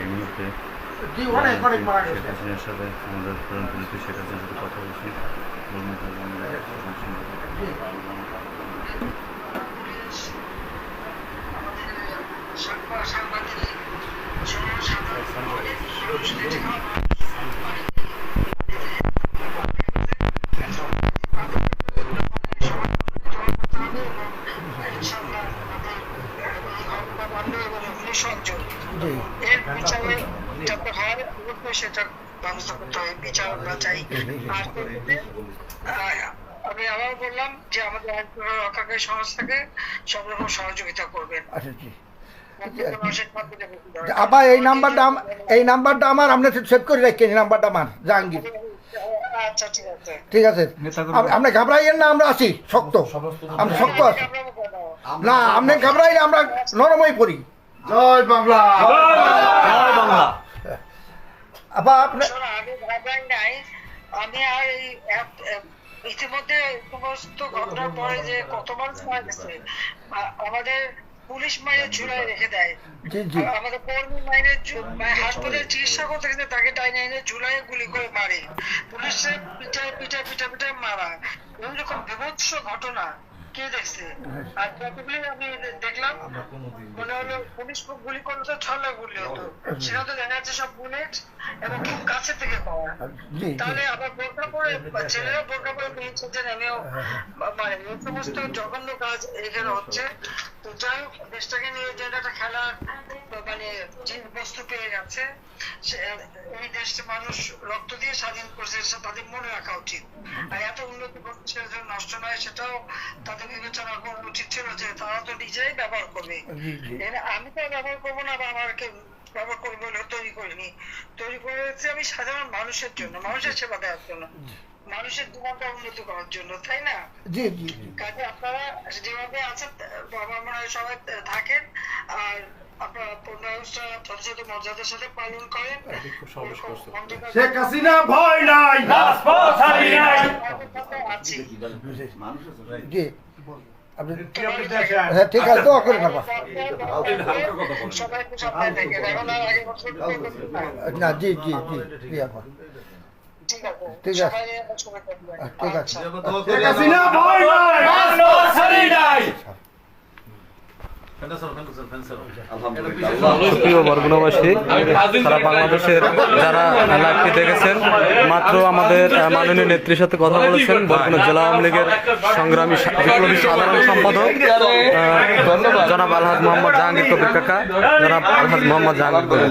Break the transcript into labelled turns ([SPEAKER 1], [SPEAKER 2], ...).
[SPEAKER 1] এই মুহূর্তে শেখ হাসিনার সাথে আমাদের প্রধানমন্ত্রী শেখ হাসিনার সাথে কথা বলছি।
[SPEAKER 2] এর বিচারে যাতে হয় সেটা ব্যবস্থা করতে হবে, বিচার আমরা চাই। আর আমি আবার বললাম যে আমাদের আইন রক্ষাকারী সংস্থাকে সব রকম সহযোগিতা করবেন।
[SPEAKER 3] আবার এই নাম্বারটা আমার আপনি সেভ করে রাখেন। এই নাম্বারটা আমার জাহাঙ্গীর।
[SPEAKER 2] আচ্ছা ঠিক আছে,
[SPEAKER 3] ঠিক আছে, আপনি ঘাবড়াইয়েন না, আমরা আছি শক্ত, আমরা শক্ত আছি না, আপনি ঘাবড়াই না, আমরা নরমই পড়ি। জয় বাংলা, জয় বাংলা। আবার আপনি
[SPEAKER 2] আমি আর এই ইতিমধ্যে সমস্ত ঘটনার পরে যে কত মানুষ মারা গেছে, আমাদের পুলিশ মায়ের ঝুলায় রেখে দেয়, আমাদের কর্মী মায়ের হাসপাতালে চিকিৎসা করতে গেছে তাকে টাইনে এনে ঝুলায় গুলি করে মারে, পুলিশের পিঠায় পিঠায় পিঠা পিঠায় মারা, এরকম বিভৎস ঘটনা কে দেখছে? আর যতগুলি আমি দেখলাম মনে হলো পুলিশ গুলি করলে তো ছলা গুলি হতো, সেটা তো দেখা যাচ্ছে সব বুলেট এবং খুব কাছে থেকে পাওয়া। তাহলে আবার বোরকা পরে ছেলেরা বোরকা পরে বেরিয়েছে নেমেও মানে এই সমস্ত জঘন্য কাজ এখানে হচ্ছে। তো যাই হোক, দেশটাকে নিয়ে যে একটা খেলার মানে যে বস্তু পেয়ে গেছে, এই দেশটা মানুষ রক্ত দিয়ে স্বাধীন করছে, তাদের মনে রাখা উচিত। আর এত উন্নতি করছে নষ্ট নয়, সেটাও তাদের বিবেচনা করা উচিত ছিল যে তারা তো নিজেই ব্যবহার করবে। আমি তো ব্যবহার করবো না বা আমাকে ব্যবহার করবো বলে তৈরি করিনি, তৈরি করেছি আমি সাধারণ মানুষের জন্য, মানুষের সেবা দেওয়ার জন্য, মানুষের জীবনটা উন্নতি করার জন্য, তাই না?
[SPEAKER 3] জি জি,
[SPEAKER 2] কাজে আপনারা যেভাবে আছেন আমার মনে হয় সবাই থাকেন, আর আপনারা ব্যবস্থা যথাযথ মর্যাদার সাথে পালন করেন।
[SPEAKER 3] শেখ হাসিনা ভয় নাই,
[SPEAKER 2] আছি।
[SPEAKER 3] জি, হ্যাঁ ঠিক আছে, দোয়া করে নেবা
[SPEAKER 2] সবাই তো সামনে থেকে এখন আর আগে বছর
[SPEAKER 3] না। জি জি জি জি আপা,
[SPEAKER 2] ঠিক আছে,
[SPEAKER 3] ঠিক আছে,
[SPEAKER 2] সবাই শুভেচ্ছা দিবেন।
[SPEAKER 3] ঠিক আছে।
[SPEAKER 4] শেখ হাসিনা ভয় নাই।
[SPEAKER 1] প্রিয় বরগুনাবাসী, সারা বাংলাদেশের যারা লাইভটি দেখেছেন, মাত্র আমাদের মাননীয় নেত্রীর সাথে কথা বলেছেন বরগুনা জেলা আওয়ামী লীগের সংগ্রামী বিপ্লবী সাধারণ সম্পাদক জনাব আলহাজ মোহাম্মদ জাহাঙ্গীর কবির কাকা, জনাব আলহাজ মোহাম্মদ জাহাঙ্গীর।